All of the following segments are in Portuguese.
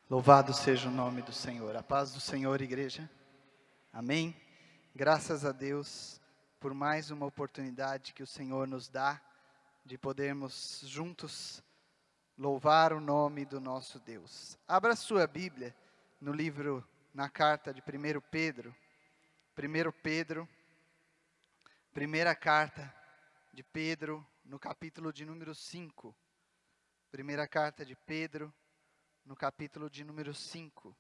Louvado seja o nome do Senhor. A paz do Senhor, igreja. Amém. Graças a Deus por mais uma oportunidade que o Senhor nos dá de podermos juntos louvar o nome do nosso Deus. Abra sua Bíblia no livro, na carta de 1 Pedro. 1 Pedro, primeira carta de Pedro, no capítulo de número 5. Primeira carta de Pedro, no capítulo de número 5.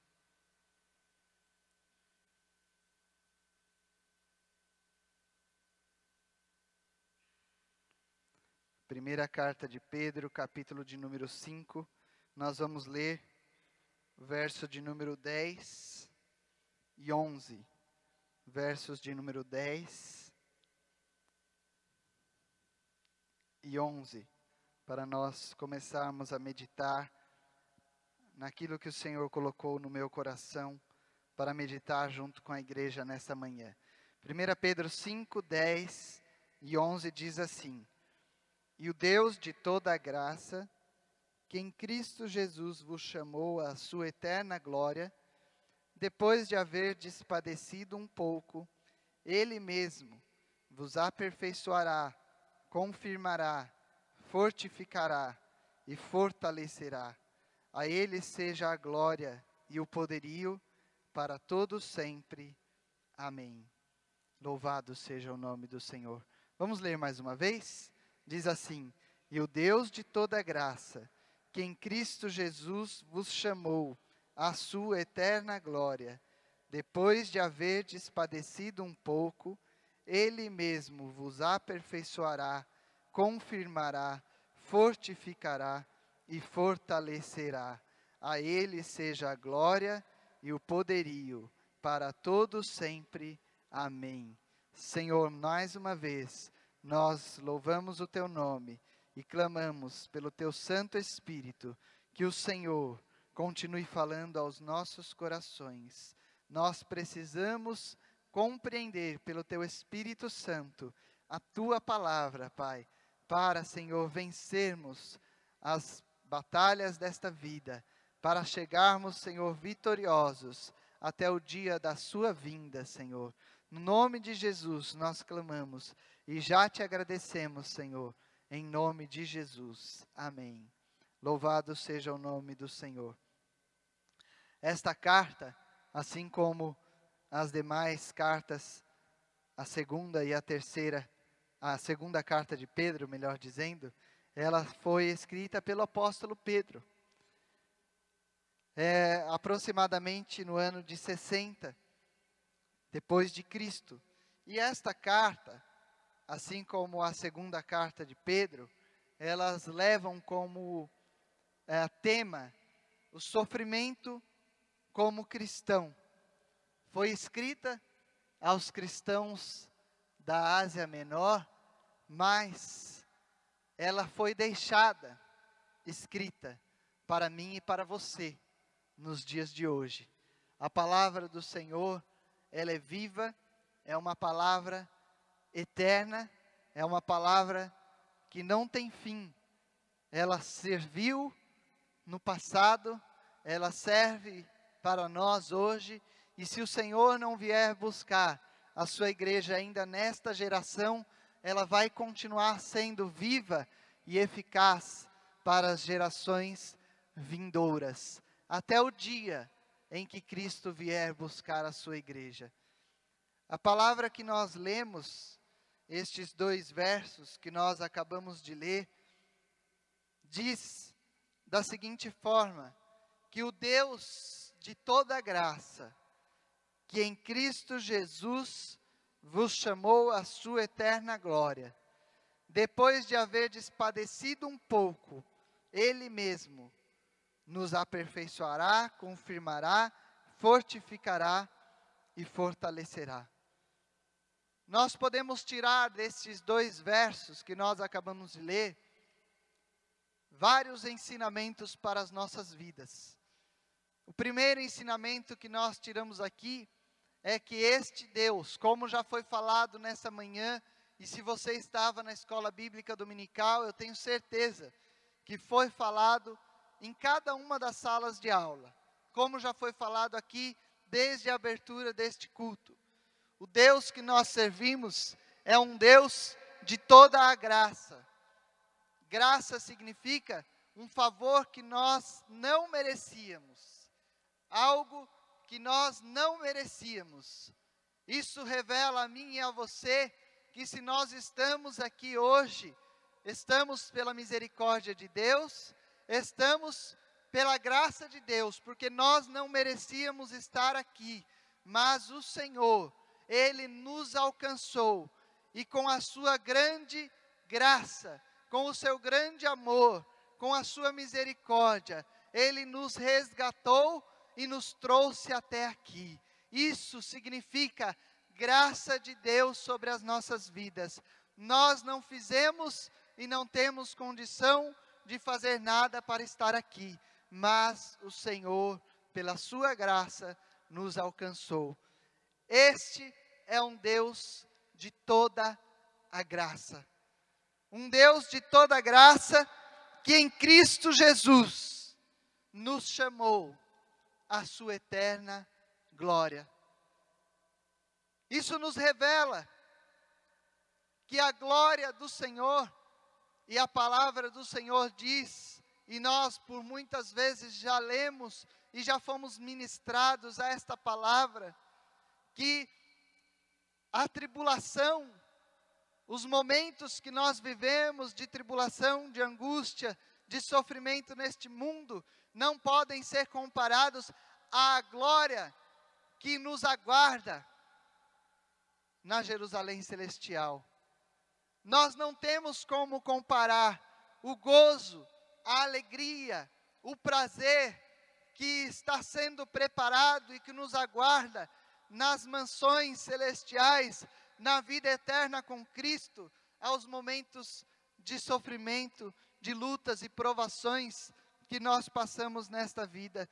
Primeira carta de Pedro, capítulo de número 5. Nós vamos ler verso de número 10 e 11. Versos de número 10 e 11. Para nós começarmos a meditar naquilo que o Senhor colocou no meu coração para meditar junto com a igreja nessa manhã. 1 Pedro 5, 10 e 11 diz assim: E o Deus de toda a graça, que em Cristo Jesus vos chamou à sua eterna glória, depois de haverdes padecido um pouco, Ele mesmo vos aperfeiçoará, confirmará, fortificará e fortalecerá. A Ele seja a glória e o poderio para todos sempre. Amém. Louvado seja o nome do Senhor. Vamos ler mais uma vez? Diz assim: E o Deus de toda graça, que em Cristo Jesus vos chamou à sua eterna glória, depois de haverdes padecido um pouco, Ele mesmo vos aperfeiçoará, confirmará, fortificará e fortalecerá. A Ele seja a glória e o poderio para todos sempre. Amém. Senhor, mais uma vez, nós louvamos o Teu nome e clamamos pelo Teu Santo Espírito, que o Senhor continue falando aos nossos corações. Nós precisamos compreender pelo Teu Espírito Santo a Tua palavra, Pai, para, Senhor, vencermos as batalhas desta vida, para chegarmos, Senhor, vitoriosos até o dia da sua vinda, Senhor. No nome de Jesus nós clamamos e já te agradecemos, Senhor, em nome de Jesus. Amém. Louvado seja o nome do Senhor. Esta carta, assim como as demais cartas, a segunda e a terceira, a segunda carta de Pedro, melhor dizendo, ela foi escrita pelo apóstolo Pedro. Aproximadamente no ano de 60, depois de Cristo. E esta carta, assim como a segunda carta de Pedro, elas levam como tema o sofrimento como cristão. Foi escrita aos cristãos da Ásia Menor, mas ela foi deixada escrita para mim e para você nos dias de hoje. A palavra do Senhor, ela é viva, é uma palavra eterna, é uma palavra que não tem fim. Ela serviu no passado, ela serve para nós hoje, e se o Senhor não vier buscar a sua igreja ainda nesta geração, ela vai continuar sendo viva e eficaz para as gerações vindouras, até o dia em que Cristo vier buscar a sua igreja. A palavra que nós lemos, estes 2 versos que nós acabamos de ler, diz da seguinte forma: que o Deus de toda graça, que em Cristo Jesus vos chamou à sua eterna glória, depois de haverdes padecido um pouco, Ele mesmo nos aperfeiçoará, confirmará, fortificará e fortalecerá. Nós podemos tirar desses 2 versos que nós acabamos de ler vários ensinamentos para as nossas vidas. O primeiro ensinamento que nós tiramos aqui é que este Deus, como já foi falado nessa manhã, e se você estava na escola bíblica dominical, eu tenho certeza que foi falado em cada uma das salas de aula. como já foi falado aqui desde a abertura deste culto. O Deus que nós servimos é um Deus de toda a graça. Graça significa um favor que nós não merecíamos, algo que nós não merecíamos. Isso revela a mim e a você que se nós estamos aqui hoje, estamos pela misericórdia de Deus, estamos pela graça de Deus, porque nós não merecíamos estar aqui, mas o Senhor, Ele nos alcançou, e com a sua grande graça, com o seu grande amor, com a sua misericórdia, Ele nos resgatou e nos trouxe até aqui. Isso significa graça de Deus sobre as nossas vidas. Nós não fizemos e não temos condição de fazer nada para estar aqui, mas o Senhor, pela sua graça, nos alcançou. Este é um Deus de toda a graça. Um Deus de toda a graça que em Cristo Jesus nos chamou à sua eterna glória. Isso nos revela que a glória do Senhor, e a palavra do Senhor diz, e nós por muitas vezes já lemos e já fomos ministrados a esta palavra, que a tribulação, os momentos que nós vivemos de tribulação, de angústia, de sofrimento neste mundo, não podem ser comparados à glória que nos aguarda na Jerusalém celestial. Nós não temos como comparar o gozo, a alegria, o prazer que está sendo preparado e que nos aguarda nas mansões celestiais, na vida eterna com Cristo, aos momentos de sofrimento, de lutas e provações que nós passamos nesta vida.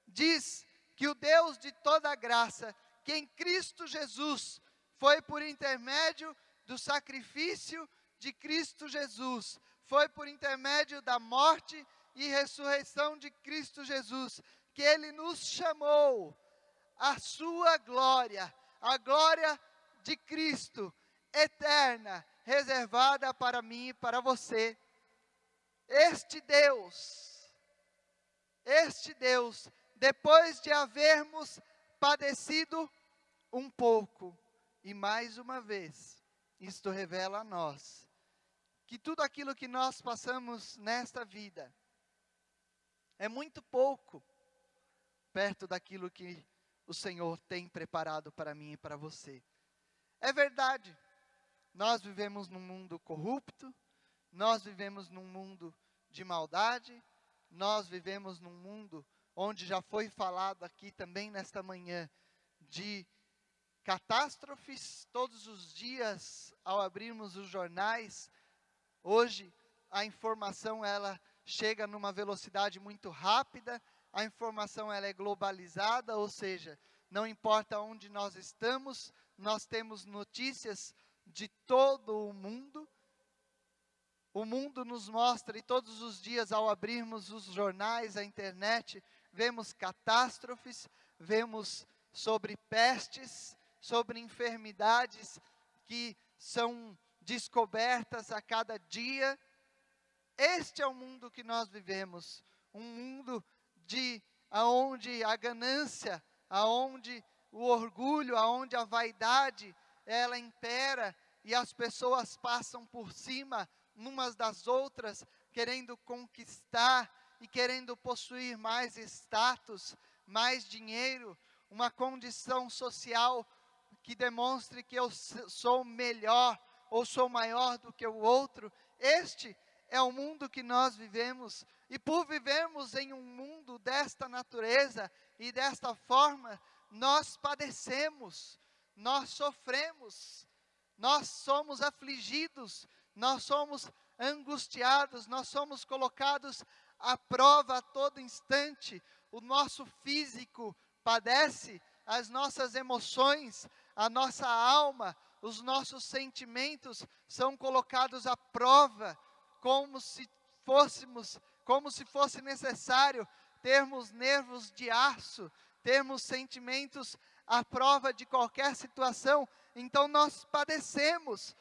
Diz que o Deus de toda a graça, que em Cristo Jesus, foi por intermédio do sacrifício de Cristo Jesus, foi por intermédio da morte e ressurreição de Cristo Jesus, que Ele nos chamou à sua glória, a glória de Cristo, eterna, reservada para mim e para você. Este Deus, depois de havermos padecido um pouco, e mais uma vez, isto revela a nós, que tudo aquilo que nós passamos nesta vida, é muito pouco, perto daquilo que o Senhor tem preparado para mim e para você. É verdade, nós vivemos num mundo corrupto, nós vivemos num mundo de maldade, nós vivemos num mundo onde já foi falado aqui também nesta manhã, de catástrofes todos os dias, ao abrirmos os jornais. Hoje a informação ela chega numa velocidade muito rápida, a informação ela é globalizada, ou seja, não importa onde nós estamos, nós temos notícias de todo o mundo. O mundo nos mostra, e todos os dias ao abrirmos os jornais, a internet, vemos catástrofes, vemos sobre pestes, sobre enfermidades que são descobertas a cada dia. Este é o mundo que nós vivemos, um mundo aonde a ganância, aonde o orgulho, aonde a vaidade, ela impera e as pessoas passam por cima umas das outras, querendo conquistar e querendo possuir mais status, mais dinheiro, uma condição social que demonstre que eu sou melhor ou sou maior do que o outro. Este é o mundo que nós vivemos, e por vivermos em um mundo desta natureza e desta forma, nós padecemos, nós sofremos, nós somos afligidos, nós somos angustiados, nós somos colocados à prova a todo instante. O nosso físico padece, as nossas emoções, a nossa alma, os nossos sentimentos são colocados à prova, como se fosse necessário termos nervos de aço, termos sentimentos à prova de qualquer situação, então nós padecemos.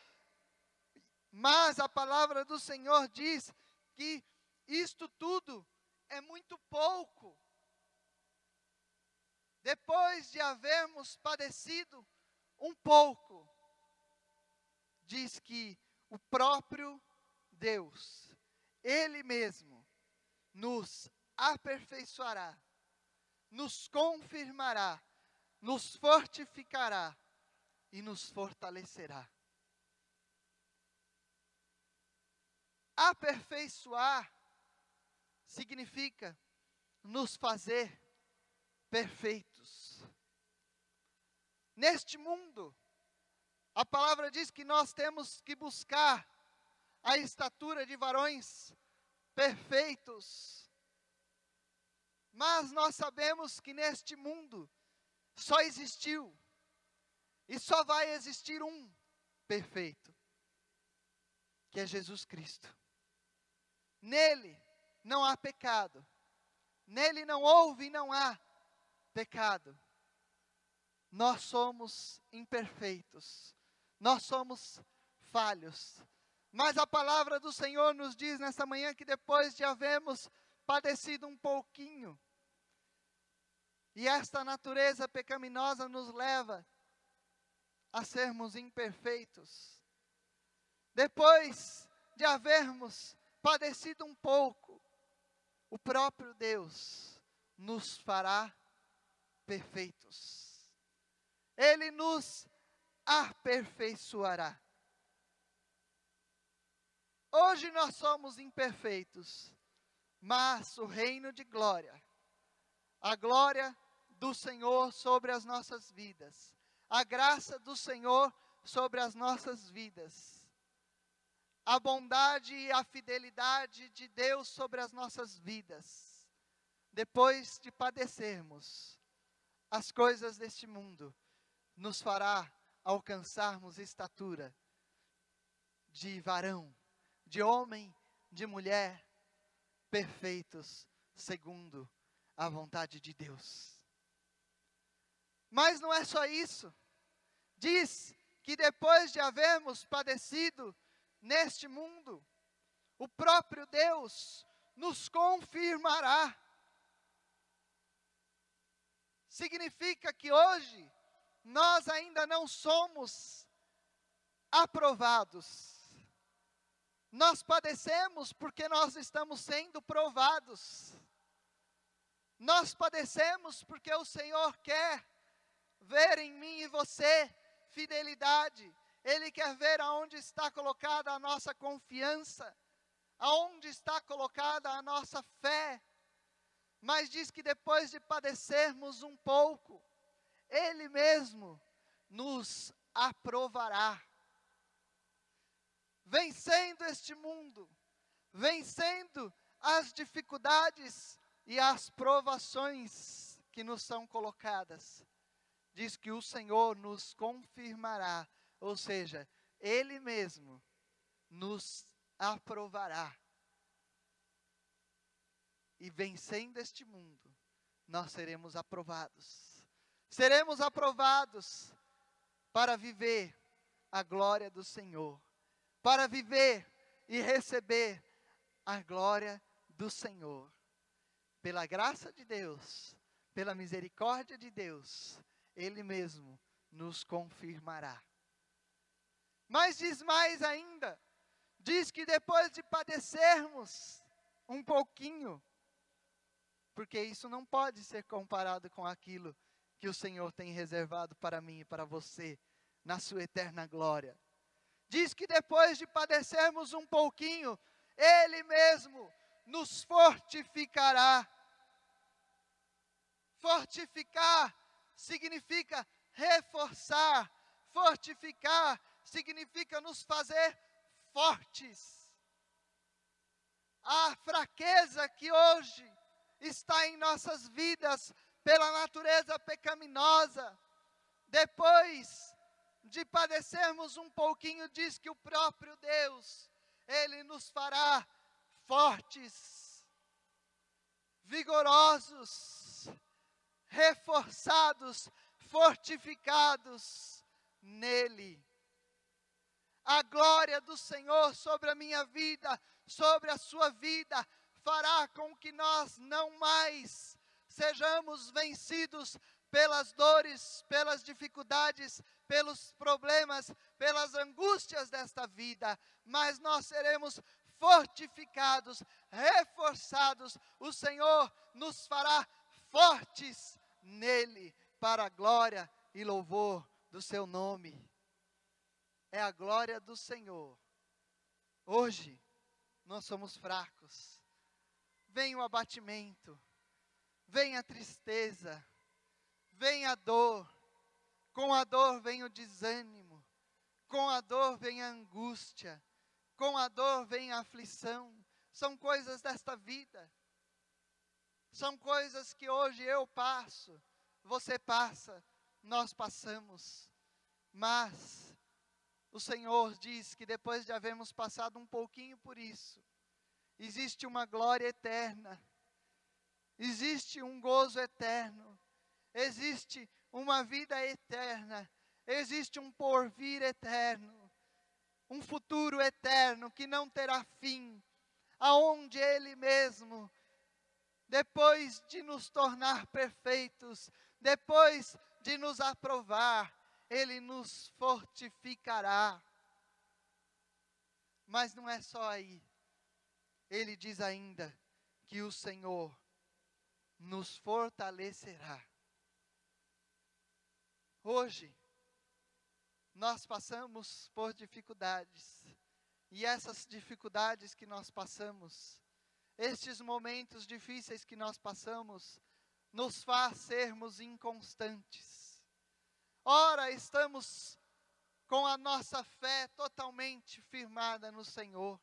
Mas a palavra do Senhor diz que isto tudo é muito pouco. Depois de havermos padecido um pouco, diz que o próprio Deus, Ele mesmo, nos aperfeiçoará, nos confirmará, nos fortificará e nos fortalecerá. Aperfeiçoar significa nos fazer perfeitos. Neste mundo, a palavra diz que nós temos que buscar a estatura de varões perfeitos. Mas nós sabemos que neste mundo só existiu e só vai existir um perfeito, que é Jesus Cristo. Nele não há pecado, nele não houve e não há pecado. Nós somos imperfeitos, nós somos falhos, mas a palavra do Senhor nos diz nesta manhã que depois de havermos padecido um pouquinho, e esta natureza pecaminosa nos leva a sermos imperfeitos, depois de havermos padecido um pouco, o próprio Deus nos fará perfeitos. Ele nos aperfeiçoará. Hoje nós somos imperfeitos, mas o reino de glória, a glória do Senhor sobre as nossas vidas, a graça do Senhor sobre as nossas vidas, a bondade e a fidelidade de Deus sobre as nossas vidas, depois de padecermos as coisas deste mundo, nos fará alcançarmos estatura de varão, de homem, de mulher, perfeitos, segundo a vontade de Deus. Mas não é só isso. Diz que depois de havermos padecido neste mundo, o próprio Deus nos confirmará. Significa que hoje nós ainda não somos aprovados. Nós padecemos porque nós estamos sendo provados. Nós padecemos porque o Senhor quer ver em mim e você fidelidade. Ele quer ver aonde está colocada a nossa confiança, aonde está colocada a nossa fé. Mas diz que depois de padecermos um pouco, Ele mesmo nos aprovará. Vencendo este mundo, vencendo as dificuldades e as provações que nos são colocadas, diz que o Senhor nos confirmará, ou seja, Ele mesmo nos aprovará. E vencendo este mundo, nós seremos aprovados. Seremos aprovados para viver a glória do Senhor, para viver e receber a glória do Senhor. Pela graça de Deus, pela misericórdia de Deus, Ele mesmo nos confirmará. Mas diz mais ainda, diz que depois de padecermos um pouquinho, porque isso não pode ser comparado com aquilo que o Senhor tem reservado para mim e para você, na sua eterna glória. Diz que depois de padecermos um pouquinho, Ele mesmo nos fortificará. Fortificar significa reforçar, fortificar significa nos fazer fortes. A fraqueza que hoje está em nossas vidas pela natureza pecaminosa, depois de padecermos um pouquinho, diz que o próprio Deus, Ele nos fará fortes. vigorosos, reforçados, fortificados nele. A glória do Senhor sobre a minha vida, sobre a sua vida, fará com que nós não mais sejamos vencidos pelas dores, pelas dificuldades, pelos problemas, pelas angústias desta vida, mas nós seremos fortificados, reforçados. O Senhor nos fará fortes nele, para a glória e louvor do seu nome. É a glória do Senhor. Hoje, nós somos fracos. Vem o abatimento, vem a tristeza, vem a dor. Com a dor vem o desânimo, com a dor vem a angústia, com a dor vem a aflição. São coisas desta vida. São coisas que hoje eu passo, você passa, nós passamos. Mas o Senhor diz que depois de havermos passado um pouquinho por isso, existe uma glória eterna, existe um gozo eterno, existe uma vida eterna, existe um porvir eterno, um futuro eterno que não terá fim, aonde Ele mesmo, depois de nos tornar perfeitos, depois de nos aprovar, Ele nos fortificará. Mas não é só aí. Ele diz ainda que o Senhor nos fortalecerá. Hoje, nós passamos por dificuldades. E essas dificuldades que nós passamos, estes momentos difíceis que nós passamos, nos faz sermos inconstantes. Ora, estamos com a nossa fé totalmente firmada no Senhor.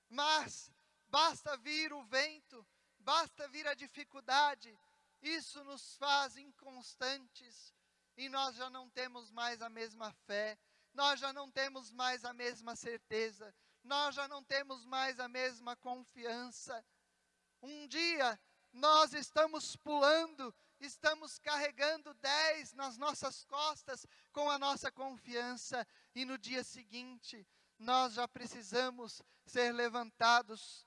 Mas basta vir o vento, basta vir a dificuldade, isso nos faz inconstantes. E nós já não temos mais a mesma fé, nós já não temos mais a mesma certeza, nós já não temos mais a mesma confiança. Um dia nós estamos pulando, estamos carregando 10 nas nossas costas com a nossa confiança, e no dia seguinte nós já precisamos ser levantados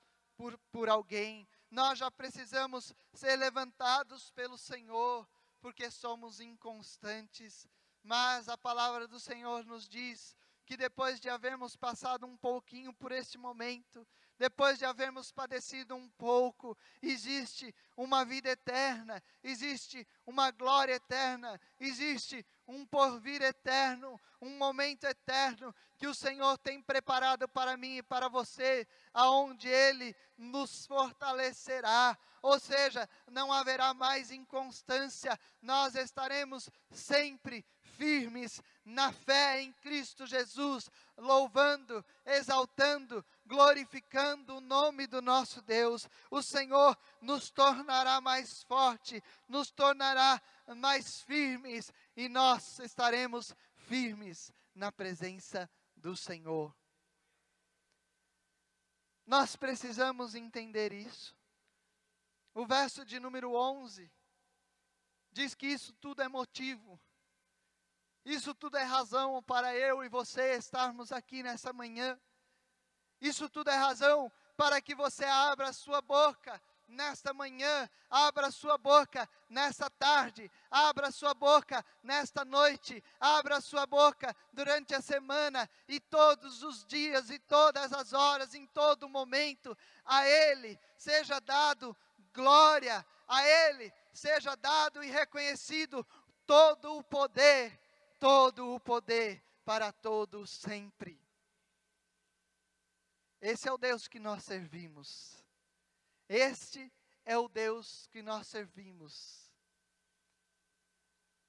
por alguém, nós já precisamos ser levantados pelo Senhor, porque somos inconstantes. Mas a palavra do Senhor nos diz que depois de havermos passado um pouquinho por este momento, depois de havermos padecido um pouco, existe uma vida eterna, existe uma glória eterna, existe um porvir eterno, um momento eterno que o Senhor tem preparado para mim e para você, aonde Ele nos fortalecerá. Ou seja, não haverá mais inconstância, nós estaremos sempre firmes na fé em Cristo Jesus, louvando, exaltando, glorificando o nome do nosso Deus. O Senhor nos tornará mais forte, nos tornará mais firmes, e nós estaremos firmes na presença do Senhor. Nós precisamos entender isso. O verso de número 11 diz que isso tudo é motivo, isso tudo é razão para eu e você estarmos aqui nessa manhã. Isso tudo é razão para que você abra a sua boca nesta manhã, abra a sua boca nesta tarde, abra a sua boca nesta noite, abra a sua boca durante a semana e todos os dias e todas as horas, em todo momento. A Ele seja dado glória, a Ele seja dado e reconhecido todo o poder para todos sempre. Esse é o Deus que nós servimos. Este é o Deus que nós servimos.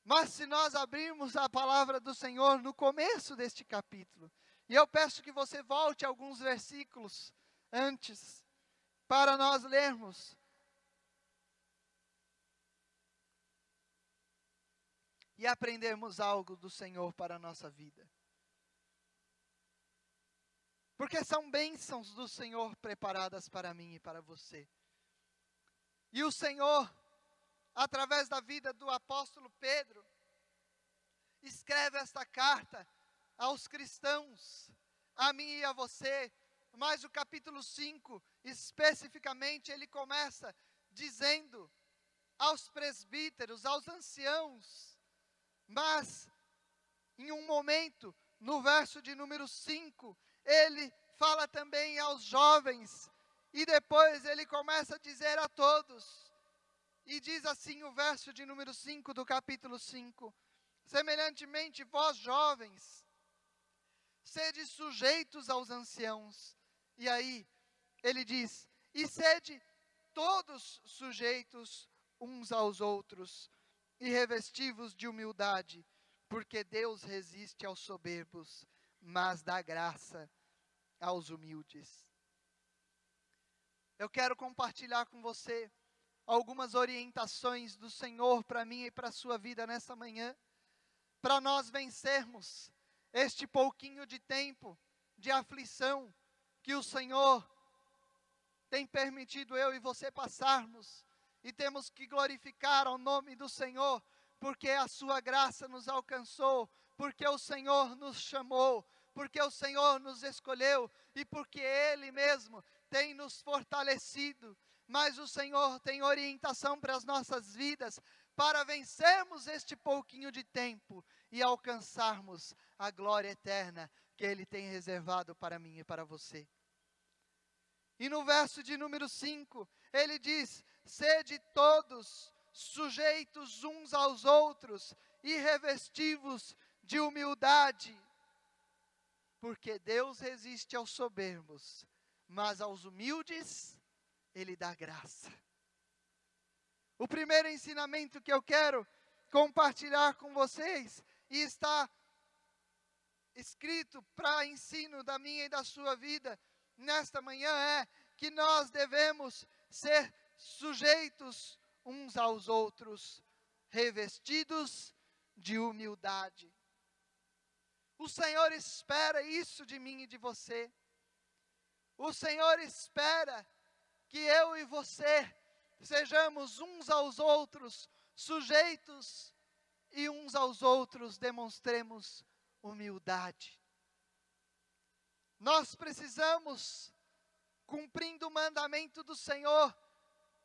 Mas se nós abrirmos a palavra do Senhor no começo deste capítulo, e eu peço que você volte alguns versículos antes, para nós lermos. E aprendermos algo do Senhor para a nossa vida. Porque são bênçãos do Senhor preparadas para mim e para você. E o Senhor, através da vida do apóstolo Pedro, escreve esta carta aos cristãos, a mim e a você. Mas o capítulo 5, especificamente, ele começa dizendo aos presbíteros, aos anciãos, mas em um momento, no verso de número 5, ele fala também aos jovens, e depois ele começa a dizer a todos, e diz assim o verso de número 5 do capítulo 5, semelhantemente vós jovens, sede sujeitos aos anciãos. E aí ele diz, e sede todos sujeitos uns aos outros, e revestivos de humildade, porque Deus resiste aos soberbos, mas dá graça aos humildes. Eu quero compartilhar com você algumas orientações do Senhor para mim e para a sua vida nessa manhã, para nós vencermos este pouquinho de tempo de aflição que o Senhor tem permitido eu e você passarmos, e temos que glorificar ao nome do Senhor, porque a sua graça nos alcançou, porque o Senhor nos chamou, porque o Senhor nos escolheu, e porque Ele mesmo tem nos fortalecido. Mas o Senhor tem orientação para as nossas vidas, para vencermos este pouquinho de tempo, e alcançarmos a glória eterna, que Ele tem reservado para mim e para você. E no verso de número 5, ele diz, sede todos sujeitos uns aos outros, e revestivos de humildade, porque Deus resiste aos soberbos, mas aos humildes Ele dá graça. O primeiro ensinamento que eu quero compartilhar com vocês, e está escrito para ensino da minha e da sua vida, nesta manhã, é que nós devemos ser sujeitos uns aos outros, revestidos de humildade. O Senhor espera isso de mim e de você. O Senhor espera que eu e você sejamos uns aos outros sujeitos, e uns aos outros demonstremos humildade. Nós precisamos, cumprindo o mandamento do Senhor,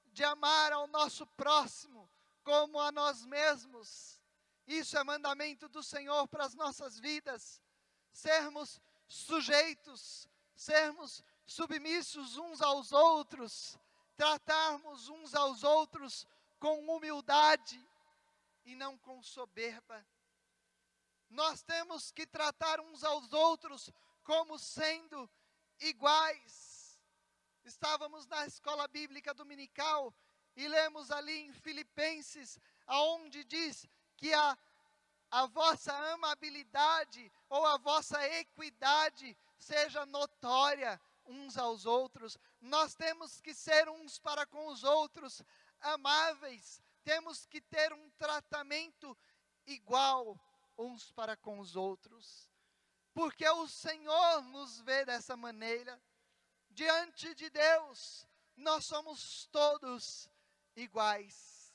de amar ao nosso próximo como a nós mesmos. Isso é mandamento do Senhor para as nossas vidas. Sermos sujeitos, sermos submissos uns aos outros, tratarmos uns aos outros com humildade e não com soberba. Nós temos que tratar uns aos outros como sendo iguais. Estávamos na escola bíblica dominical e lemos ali em Filipenses, aonde diz que a vossa amabilidade ou a vossa equidade seja notória uns aos outros. Nós temos que ser uns para com os outros amáveis, temos que ter um tratamento igual uns para com os outros, porque o Senhor nos vê dessa maneira. Diante de Deus, nós somos todos iguais.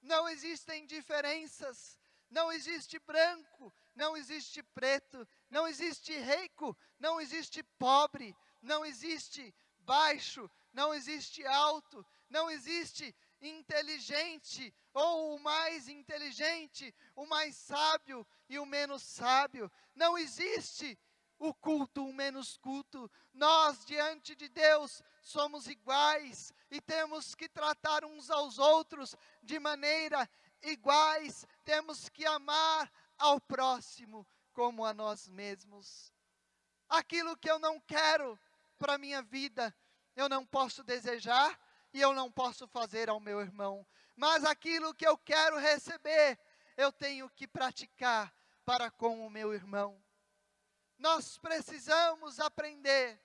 Não existem diferenças, não existe branco, não existe preto, não existe rico, não existe pobre, não existe baixo, não existe alto, não existe inteligente ou o mais inteligente, o mais sábio e o menos sábio. Não existe o culto, o menos culto. Nós, diante de Deus, somos iguais e temos que tratar uns aos outros de maneira iguais. Temos que amar ao próximo como a nós mesmos. Aquilo que eu não quero para a minha vida, eu não posso desejar e eu não posso fazer ao meu irmão. Mas aquilo que eu quero receber, eu tenho que praticar para com o meu irmão. Nós precisamos aprender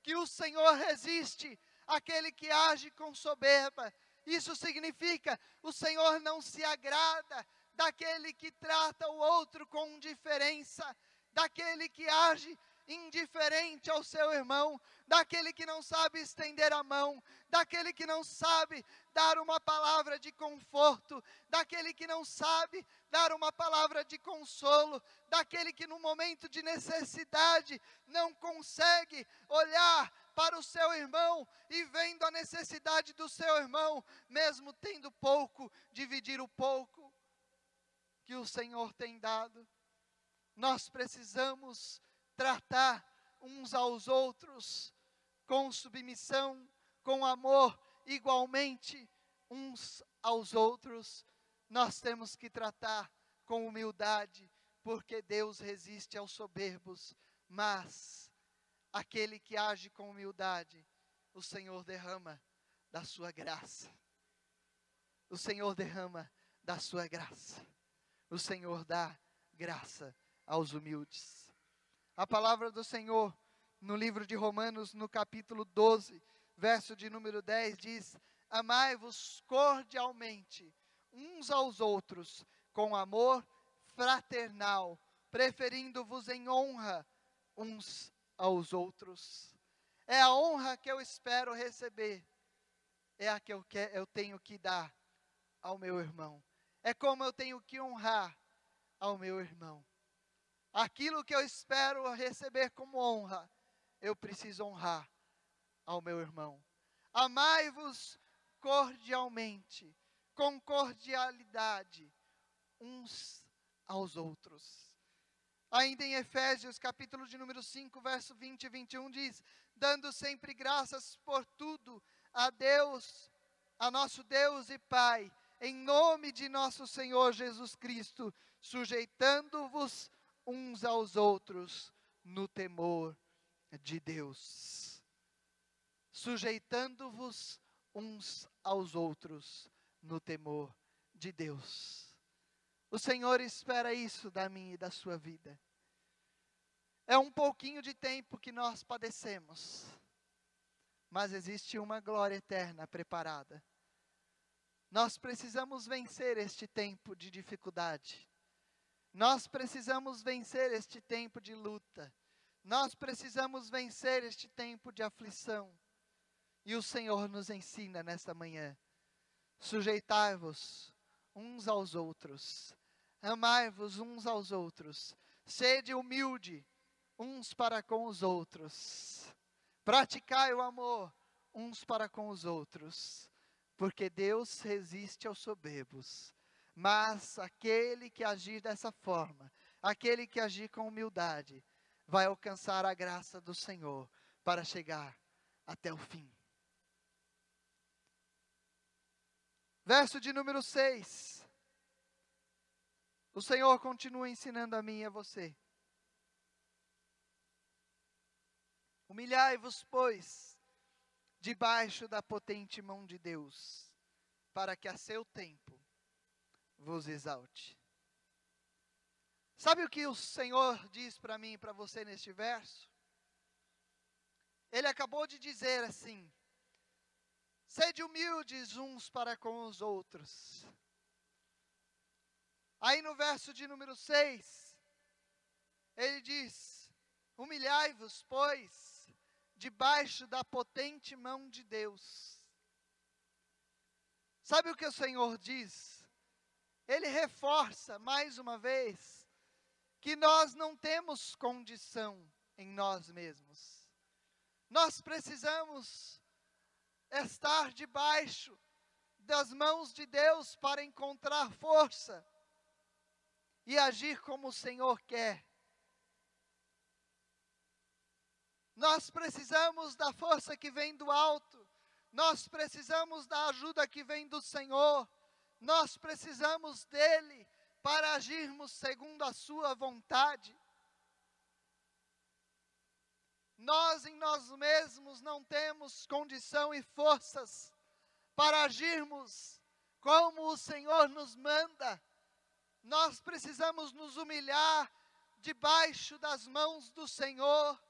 que o Senhor resiste àquele que age com soberba. Isso significa, o Senhor não se agrada daquele que trata o outro com indiferença, daquele que age indiferente ao seu irmão, daquele que não sabe estender a mão, daquele que não sabe dar uma palavra de conforto, daquele que não sabe dar uma palavra de consolo, daquele que no momento de necessidade não consegue olhar para o seu irmão e vendo a necessidade do seu irmão, mesmo tendo pouco, dividir o pouco que o Senhor tem dado. Nós precisamos tratar uns aos outros com submissão, com amor, igualmente uns aos outros. Nós temos que tratar com humildade, porque Deus resiste aos soberbos, mas aquele que age com humildade, o Senhor derrama da sua graça. O Senhor derrama da sua graça. O Senhor dá graça aos humildes. A palavra do Senhor, no livro de Romanos, no capítulo 12, verso de número 10, diz: amai-vos cordialmente uns aos outros, com amor fraternal, preferindo-vos em honra uns aos outros. É a honra que eu espero receber, é a que eu tenho que dar ao meu irmão. É como eu tenho que honrar ao meu irmão. Aquilo que eu espero receber como honra, eu preciso honrar ao meu irmão. Amai-vos cordialmente, com cordialidade, uns aos outros. Ainda em Efésios, capítulo de número 5, verso 20 e 21, diz: dando sempre graças por tudo a Deus, a nosso Deus e Pai, em nome de nosso Senhor Jesus Cristo, sujeitando-vos uns aos outros no temor de Deus. Sujeitando-vos uns aos outros no temor de Deus. O Senhor espera isso da minha e da sua vida. É um pouquinho de tempo que nós padecemos, mas existe uma glória eterna preparada. Nós precisamos vencer este tempo de dificuldade. Nós precisamos vencer este tempo de luta. Nós precisamos vencer este tempo de aflição. E o Senhor nos ensina nesta manhã: sujeitai-vos uns aos outros, amai-vos uns aos outros, sede humilde uns para com os outros, praticai o amor uns para com os outros, porque Deus resiste aos soberbos, mas aquele que agir dessa forma, aquele que agir com humildade, vai alcançar a graça do Senhor para chegar até o fim. Verso de número 6. O Senhor continua ensinando a mim e a você. Humilhai-vos, pois, debaixo da potente mão de Deus, para que a seu tempo vos exalte. Sabe o que o Senhor diz para mim e para você neste verso? Ele acabou de dizer assim: sede humildes uns para com os outros. Aí no verso de número 6, ele diz: humilhai-vos, pois, debaixo da potente mão de Deus. Sabe o que o Senhor diz? Ele reforça mais uma vez que nós não temos condição em nós mesmos. Nós precisamos estar debaixo das mãos de Deus para encontrar força e agir como o Senhor quer. Nós precisamos da força que vem do alto. Nós precisamos da ajuda que vem do Senhor. Nós precisamos dele para agirmos segundo a sua vontade. Nós em nós mesmos não temos condição e forças para agirmos como o Senhor nos manda. Nós precisamos nos humilhar debaixo das mãos do Senhor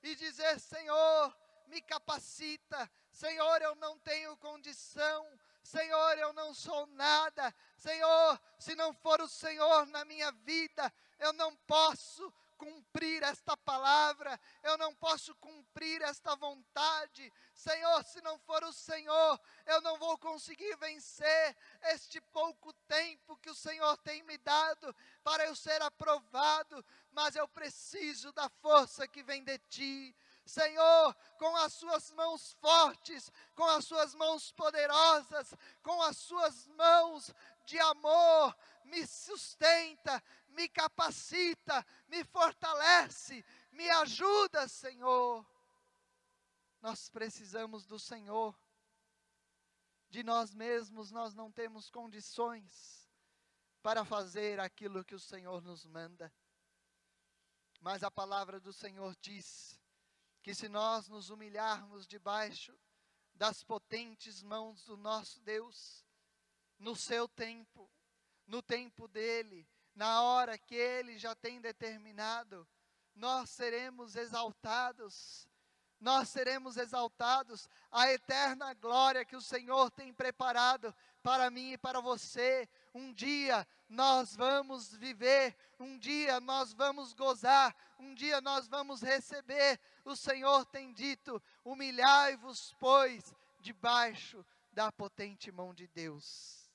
e dizer: Senhor, me capacita. Senhor, eu não tenho condição. Senhor, eu não sou nada. Senhor, se não for o Senhor na minha vida, eu não posso cumprir esta palavra, eu não posso cumprir esta vontade. Senhor, se não for o Senhor, eu não vou conseguir vencer este pouco tempo que o Senhor tem me dado para eu ser aprovado, mas eu preciso da força que vem de Ti. Senhor, com as suas mãos fortes, com as suas mãos poderosas, com as suas mãos de amor, me sustenta, me capacita, me fortalece, me ajuda, Senhor. Nós precisamos do Senhor. De nós mesmos nós não temos condições para fazer aquilo que o Senhor nos manda. Mas a palavra do Senhor diz que se nós nos humilharmos debaixo das potentes mãos do nosso Deus, no seu tempo, no tempo dEle, na hora que Ele já tem determinado, nós seremos exaltados. Nós seremos exaltados. A eterna glória que o Senhor tem preparado para mim e para você. Um dia nós vamos viver, um dia nós vamos gozar, um dia nós vamos receber. O Senhor tem dito: humilhai-vos, pois, debaixo da potente mão de Deus,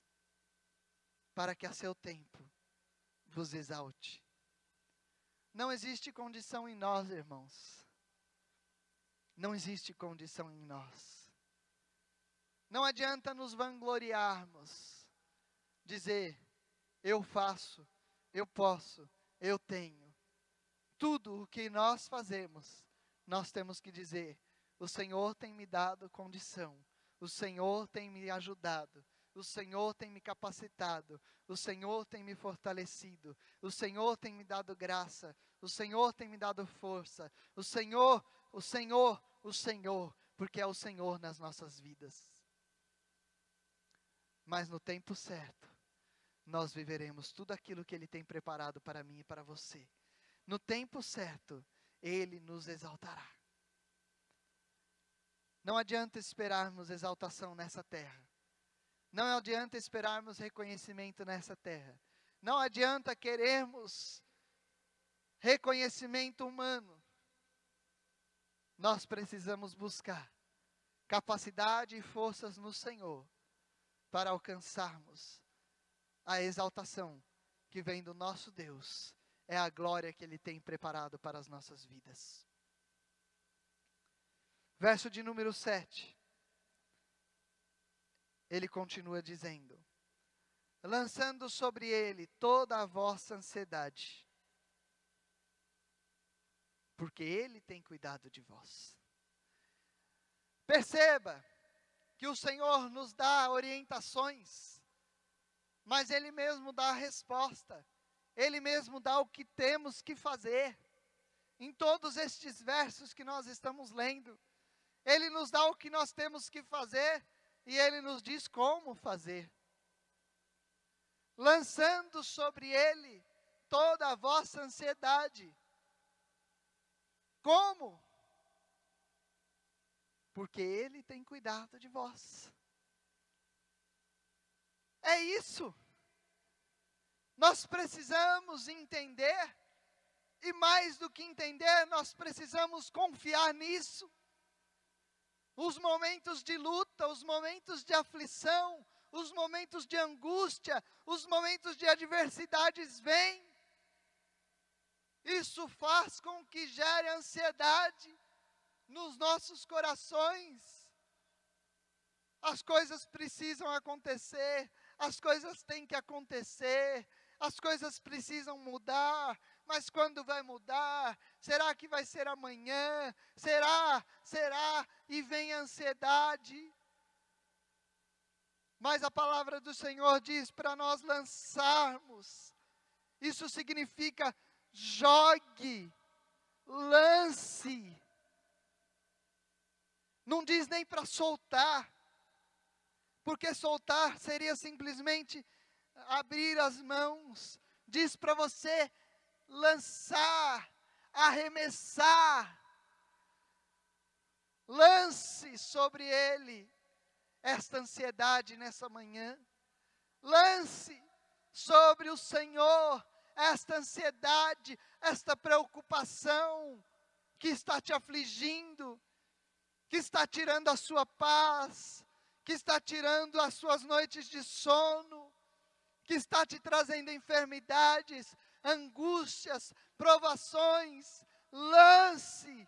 para que a seu tempo vos exalte. Não existe condição em nós, irmãos. Não existe condição em nós. Não adianta nos vangloriarmos, dizer: eu faço, eu posso, eu tenho. Tudo o que nós fazemos, nós temos que dizer: o Senhor tem me dado condição, o Senhor tem me ajudado, o Senhor tem me capacitado, o Senhor tem me fortalecido, o Senhor tem me dado graça, o Senhor tem me dado força, o Senhor, porque é o Senhor nas nossas vidas. Mas no tempo certo, nós viveremos tudo aquilo que Ele tem preparado para mim e para você. No tempo certo, Ele nos exaltará. Não adianta esperarmos exaltação nessa terra. Não adianta esperarmos reconhecimento nessa terra. Não adianta querermos reconhecimento humano. Nós precisamos buscar capacidade e forças no Senhor para alcançarmos a exaltação que vem do nosso Deus. É a glória que Ele tem preparado para as nossas vidas. Verso de número 7. Ele continua dizendo: lançando sobre Ele toda a vossa ansiedade, porque Ele tem cuidado de vós. Perceba que o Senhor nos dá orientações, mas Ele mesmo dá a resposta. Ele mesmo dá o que temos que fazer. Em todos estes versos que nós estamos lendo, Ele nos dá o que nós temos que fazer e Ele nos diz como fazer. Lançando sobre Ele toda a vossa ansiedade. Como? Porque Ele tem cuidado de vós. É isso. Nós precisamos entender, e mais do que entender, nós precisamos confiar nisso. Os momentos de luta, os momentos de aflição, os momentos de angústia, os momentos de adversidades vêm. Isso faz com que gere ansiedade nos nossos corações. As coisas precisam acontecer, as coisas têm que acontecer, as coisas precisam mudar, mas quando vai mudar? Será que vai ser amanhã? Será? E vem a ansiedade. Mas a palavra do Senhor diz para nós lançarmos. Isso significa jogue, lance. Não diz nem para soltar, porque soltar seria simplesmente abrir as mãos. Diz para você lançar, arremessar. Lance sobre Ele esta ansiedade nessa manhã. Lance sobre o Senhor esta ansiedade, esta preocupação que está te afligindo, que está tirando a sua paz, que está tirando as suas noites de sono, que está te trazendo enfermidades, angústias, provações. Lance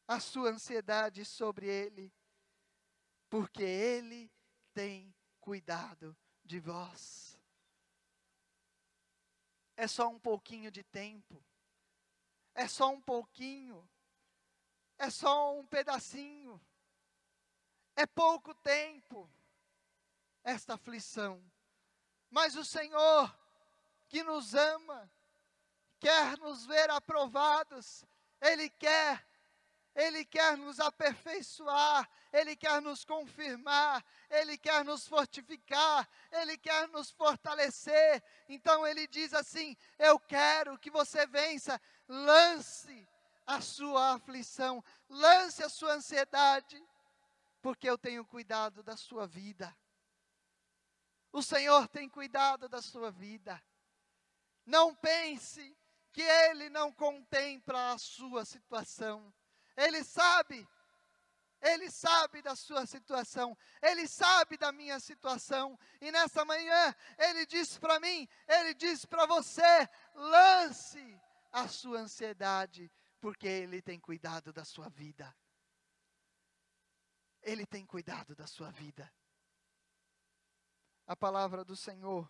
a sua ansiedade sobre Ele, porque Ele tem cuidado de vós. É só um pouquinho de tempo, é só um pouquinho, é só um pedacinho, é pouco tempo, esta aflição. Mas o Senhor, que nos ama, quer nos ver aprovados, Ele quer nos aperfeiçoar, Ele quer nos confirmar, Ele quer nos fortificar, Ele quer nos fortalecer. Então Ele diz assim: eu quero que você vença, lance a sua aflição, lance a sua ansiedade, porque eu tenho cuidado da sua vida. O Senhor tem cuidado da sua vida. Não pense que Ele não contempla a sua situação. Ele sabe da sua situação, Ele sabe da minha situação, e nessa manhã, Ele diz para mim, Ele diz para você: lance a sua ansiedade, porque Ele tem cuidado da sua vida. Ele tem cuidado da sua vida. A palavra do Senhor,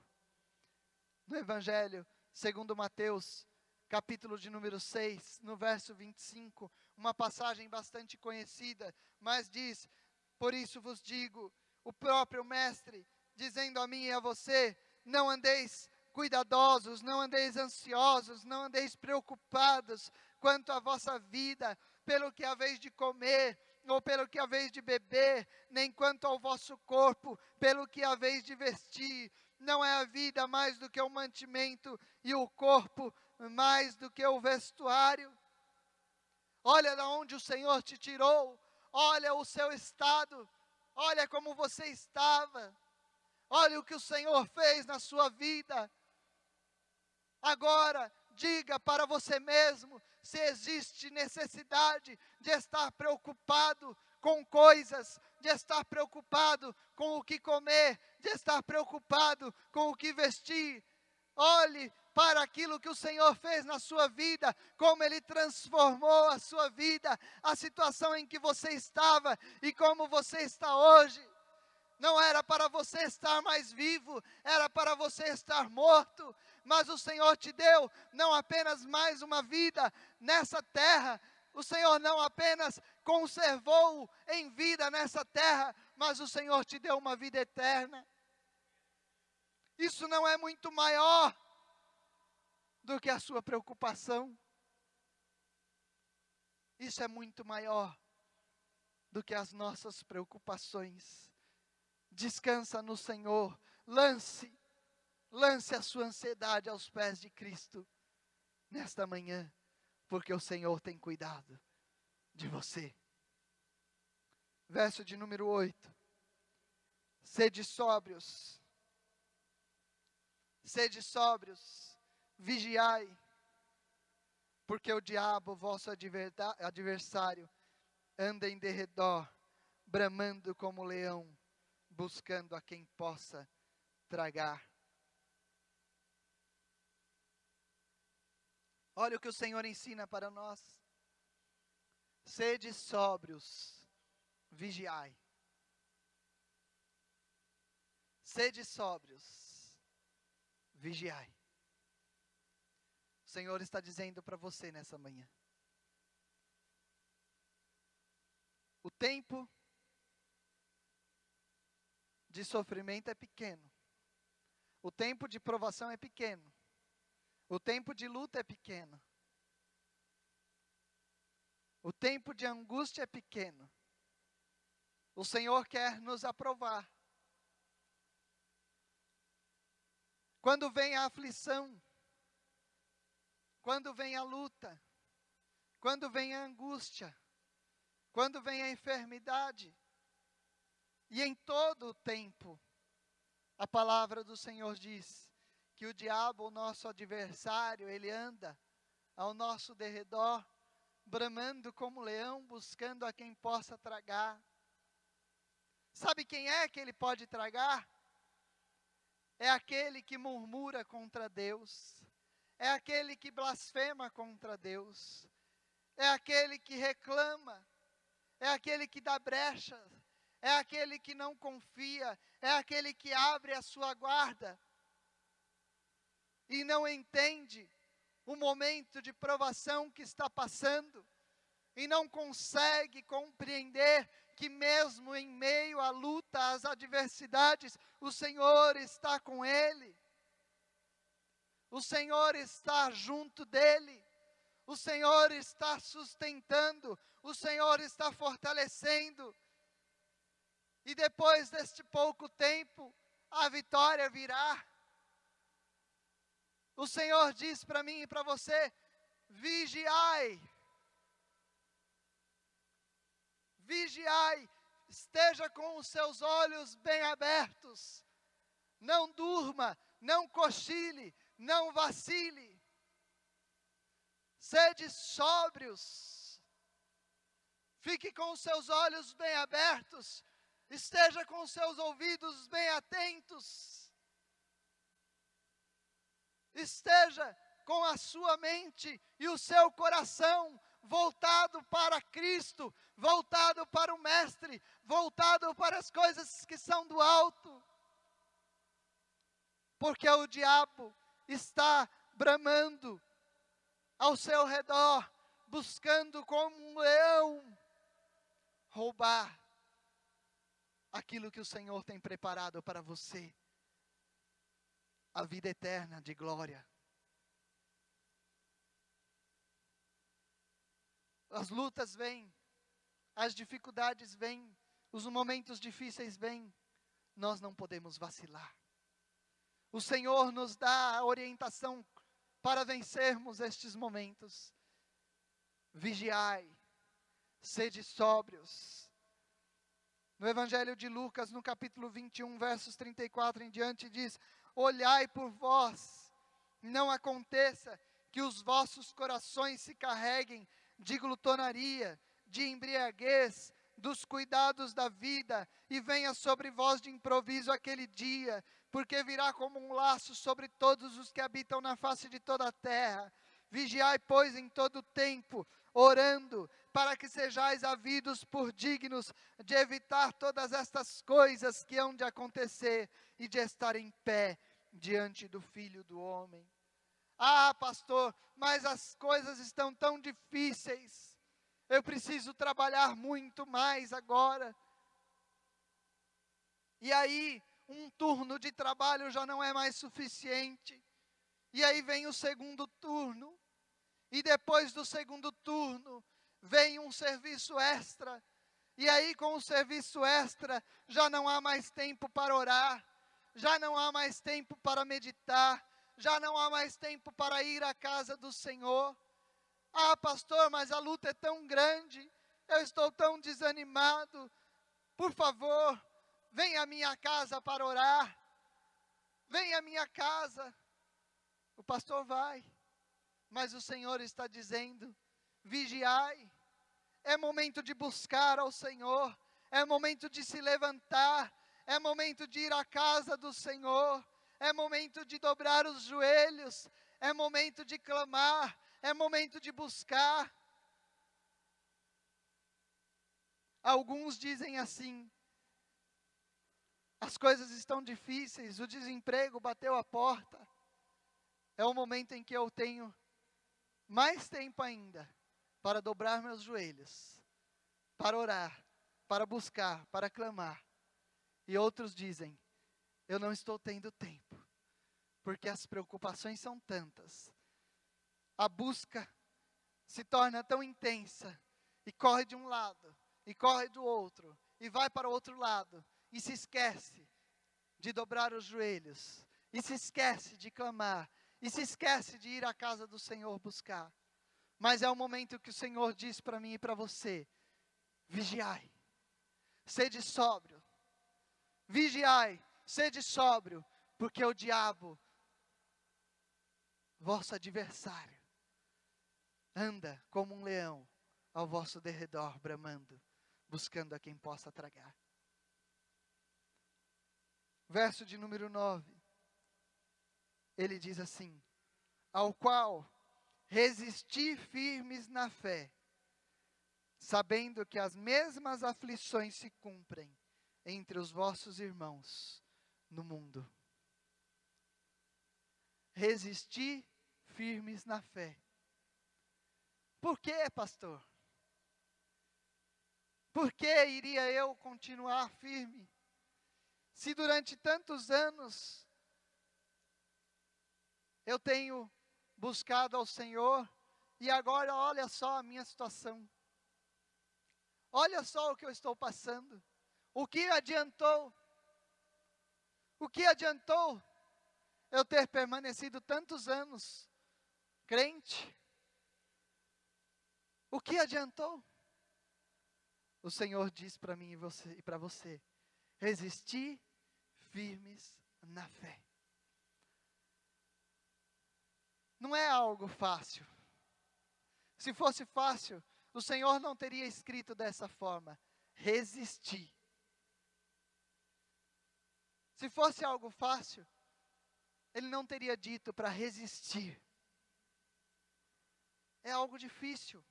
no Evangelho, segundo Mateus, capítulo de número 6, no verso 25, uma passagem bastante conhecida, mas diz: por isso vos digo, o próprio Mestre, dizendo a mim e a você, não andeis cuidadosos, não andeis ansiosos, não andeis preocupados quanto à vossa vida, pelo que haveis de comer, ou pelo que haveis de beber, nem quanto ao vosso corpo, pelo que haveis de vestir. Não é a vida mais do que o mantimento, e o corpo mais do que o vestuário? Olha de onde o Senhor te tirou, olha o seu estado, olha como você estava, olha o que o Senhor fez na sua vida. Agora, diga para você mesmo se existe necessidade de estar preocupado com coisas, de estar preocupado com o que comer, de estar preocupado com o que vestir. Olhe para aquilo que o Senhor fez na sua vida, como Ele transformou a sua vida, a situação em que você estava e como você está hoje. Não era para você estar mais vivo, era para você estar morto, mas o Senhor te deu não apenas mais uma vida nessa terra, o Senhor não apenas conservou em vida nessa terra, mas o Senhor te deu uma vida eterna. Isso não é muito maior do que a sua preocupação? Isso é muito maior do que as nossas preocupações. Descansa no Senhor, lance a sua ansiedade aos pés de Cristo, nesta manhã, porque o Senhor tem cuidado de você. Verso de número 8, sede sóbrios, vigiai, porque o diabo, vosso adversário, anda em derredor, bramando como leão, buscando a quem possa tragar. Olha o que o Senhor ensina para nós. Sede sóbrios, vigiai. Sede sóbrios, vigiai. O Senhor está dizendo para você nessa manhã. O tempo de sofrimento é pequeno. O tempo de provação é pequeno. O tempo de luta é pequeno. O tempo de angústia é pequeno. O Senhor quer nos aprovar. Quando vem a aflição, quando vem a luta, quando vem a angústia, quando vem a enfermidade, e em todo o tempo, A palavra do Senhor diz que o diabo, o nosso adversário, ele anda ao nosso derredor, bramando como leão, buscando a quem possa tragar. Sabe quem é que ele pode tragar? É aquele que murmura contra Deus, é aquele que blasfema contra Deus, é aquele que reclama, é aquele que dá brecha, é aquele que não confia, é aquele que abre a sua guarda e não entende o momento de provação que está passando e não consegue compreender que mesmo em meio à luta, às adversidades, o Senhor está com ele. O Senhor está junto dele. O Senhor está sustentando. O Senhor está fortalecendo. E depois deste pouco tempo, a vitória virá. O Senhor diz para mim e para você: vigiai. Vigiai, esteja com os seus olhos bem abertos. Não durma, não cochile, não vacile. Sede sóbrios. Fique com os seus olhos bem abertos. Esteja com os seus ouvidos bem atentos. Esteja com a sua mente e o seu coração voltado para Cristo, voltado para o Mestre, voltado para as coisas que são do alto. Porque o diabo está bramando ao seu redor, buscando como um leão roubar aquilo que o Senhor tem preparado para você, a vida eterna de glória. As lutas vêm, as dificuldades vêm, os momentos difíceis vêm, nós não podemos vacilar. O Senhor nos dá a orientação para vencermos estes momentos. Vigiai, sede sóbrios. No Evangelho de Lucas, no capítulo 21, versos 34 em diante, diz: olhai por vós, não aconteça que os vossos corações se carreguem de glutonaria, de embriaguez, dos cuidados da vida, e venha sobre vós de improviso aquele dia, porque virá como um laço sobre todos os que habitam na face de toda a terra. Vigiai, pois, em todo o tempo, orando, para que sejais havidos por dignos de evitar todas estas coisas que hão de acontecer, e de estar em pé diante do Filho do Homem. Ah, pastor, mas as coisas estão tão difíceis. Eu preciso trabalhar muito mais agora. E aí, um turno de trabalho já não é mais suficiente. E aí vem o segundo turno. E depois do segundo turno, vem um serviço extra. E aí, com o serviço extra, já não há mais tempo para orar. Já não há mais tempo para meditar. Já não há mais tempo para ir à casa do Senhor. Ah, pastor, mas a luta é tão grande, eu estou tão desanimado. Por favor, venha à minha casa para orar. Venha à minha casa. O pastor vai, mas o Senhor está dizendo: vigiai. É momento de buscar ao Senhor, é momento de se levantar, é momento de ir à casa do Senhor. É momento de dobrar os joelhos, é momento de clamar, é momento de buscar. Alguns dizem assim: as coisas estão difíceis, o desemprego bateu a porta. É o momento em que eu tenho mais tempo ainda para dobrar meus joelhos, para orar, para buscar, para clamar. E outros dizem: eu não estou tendo tempo, porque as preocupações são tantas. A busca se torna tão intensa, e corre de um lado, e corre do outro, e vai para o outro lado, e se esquece de dobrar os joelhos, e se esquece de clamar, e se esquece de ir à casa do Senhor buscar. Mas é o momento que o Senhor diz para mim e para você: vigiai, sede sóbrio, vigiai, sede sóbrio, porque o diabo, vosso adversário, anda como um leão ao vosso derredor, bramando, buscando a quem possa tragar. Verso de número 9, ele diz assim: ao qual resisti firmes na fé, sabendo que as mesmas aflições se cumprem entre os vossos irmãos no mundo. Resisti firmes na fé. Por quê, pastor? Por que iria eu continuar firme? Se durante tantos anos eu tenho buscado ao Senhor, e agora olha só a minha situação. Olha só o que eu estou passando. O que adiantou? O que adiantou eu ter permanecido tantos anos crente? O que adiantou? O Senhor diz para mim e para você: resisti firmes na fé. Não é algo fácil. Se fosse fácil, o Senhor não teria escrito dessa forma: resistir. Se fosse algo fácil, Ele não teria dito para resistir. É algo difícil.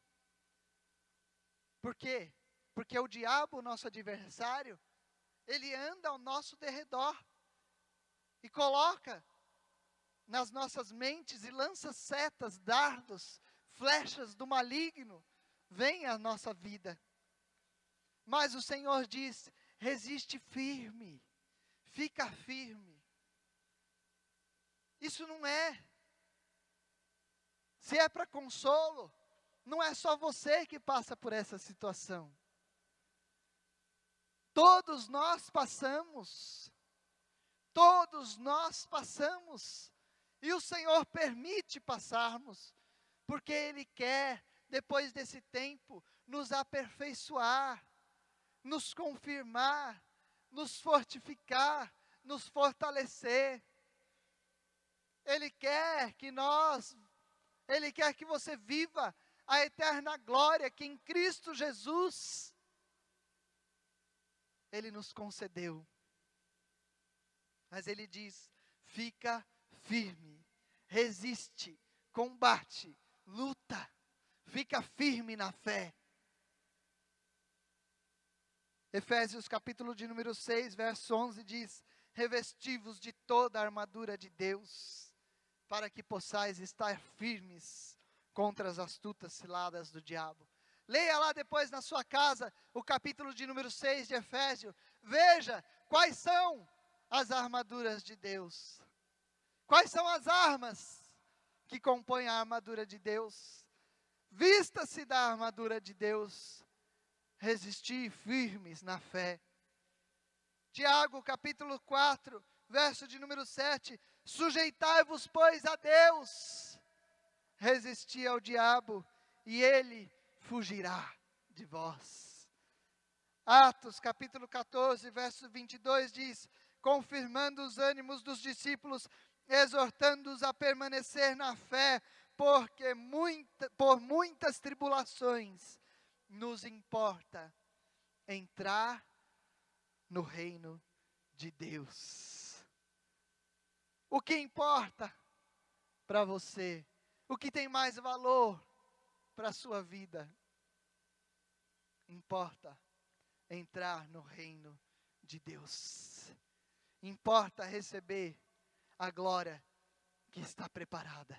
Por quê? Porque o diabo, nosso adversário, ele anda ao nosso derredor e coloca nas nossas mentes e lança setas, dardos, flechas do maligno, vem à nossa vida. Mas o Senhor diz: resiste firme, fica firme. Isso não é. Se é para consolo, não é só você que passa por essa situação. Todos nós passamos. Todos nós passamos. E o Senhor permite passarmos, porque Ele quer, depois desse tempo, nos aperfeiçoar, nos confirmar, nos fortificar, nos fortalecer. Ele quer que você viva a eterna glória que em Cristo Jesus Ele nos concedeu. Mas Ele diz: fica firme, resiste, combate, luta, fica firme na fé. Efésios capítulo de número 6, verso 11 diz: revesti-vos de toda a armadura de Deus, para que possais estar firmes contra as astutas ciladas do diabo. Leia lá depois na sua casa o capítulo de número 6 de Efésios. Veja quais são as armaduras de Deus. Quais são as armas que compõem a armadura de Deus? Vista-se da armadura de Deus. Resistir firmes na fé. Tiago capítulo 4, verso de número 7. Sujeitai-vos, pois, a Deus. Resisti ao diabo e ele fugirá de vós. Atos capítulo 14, verso 22 diz: confirmando os ânimos dos discípulos, exortando-os a permanecer na fé, porque por muitas tribulações nos importa entrar no reino de Deus. O que importa para você? O que tem mais valor para a sua vida? Importa entrar no reino de Deus. Importa receber a glória que está preparada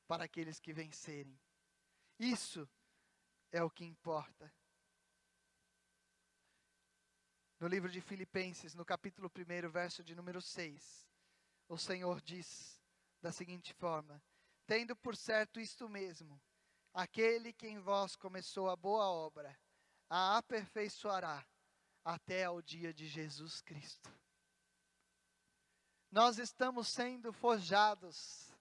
para aqueles que vencerem. Isso é o que importa. No livro de Filipenses, no capítulo 1, verso de número 6, o Senhor diz da seguinte forma: tendo por certo isto mesmo, aquele que em vós começou a boa obra, a aperfeiçoará até ao dia de Jesus Cristo. Nós estamos sendo forjados,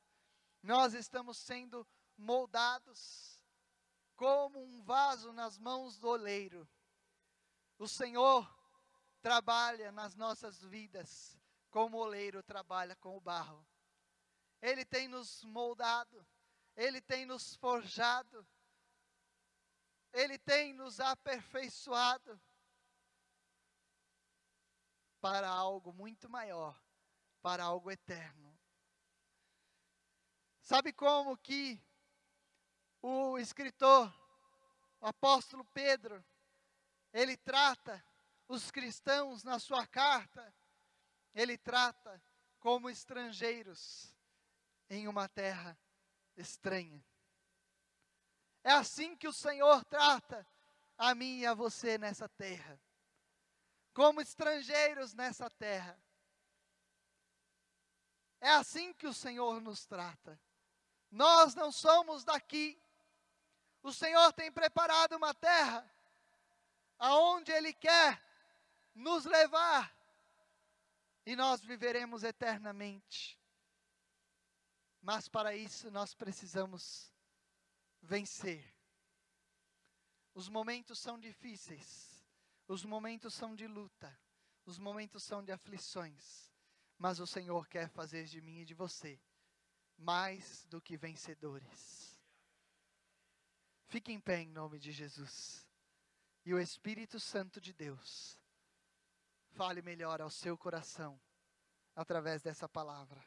nós estamos sendo moldados, como um vaso nas mãos do oleiro. O Senhor trabalha nas nossas vidas, como o oleiro trabalha com o barro. Ele tem nos moldado, Ele tem nos forjado, Ele tem nos aperfeiçoado para algo muito maior, para algo eterno. Sabe como que o escritor, o apóstolo Pedro, ele trata os cristãos na sua carta? Ele trata como estrangeiros em uma terra estranha. É assim que o Senhor trata a mim e a você nessa terra, como estrangeiros nessa terra. É assim que o Senhor nos trata. Nós não somos daqui. O Senhor tem preparado uma terra aonde Ele quer nos levar e nós viveremos eternamente. Mas para isso nós precisamos vencer. Os momentos são difíceis, os momentos são de luta, os momentos são de aflições, mas o Senhor quer fazer de mim e de você mais do que vencedores. Fique em pé em nome de Jesus. E o Espírito Santo de Deus fale melhor ao seu coração através dessa palavra.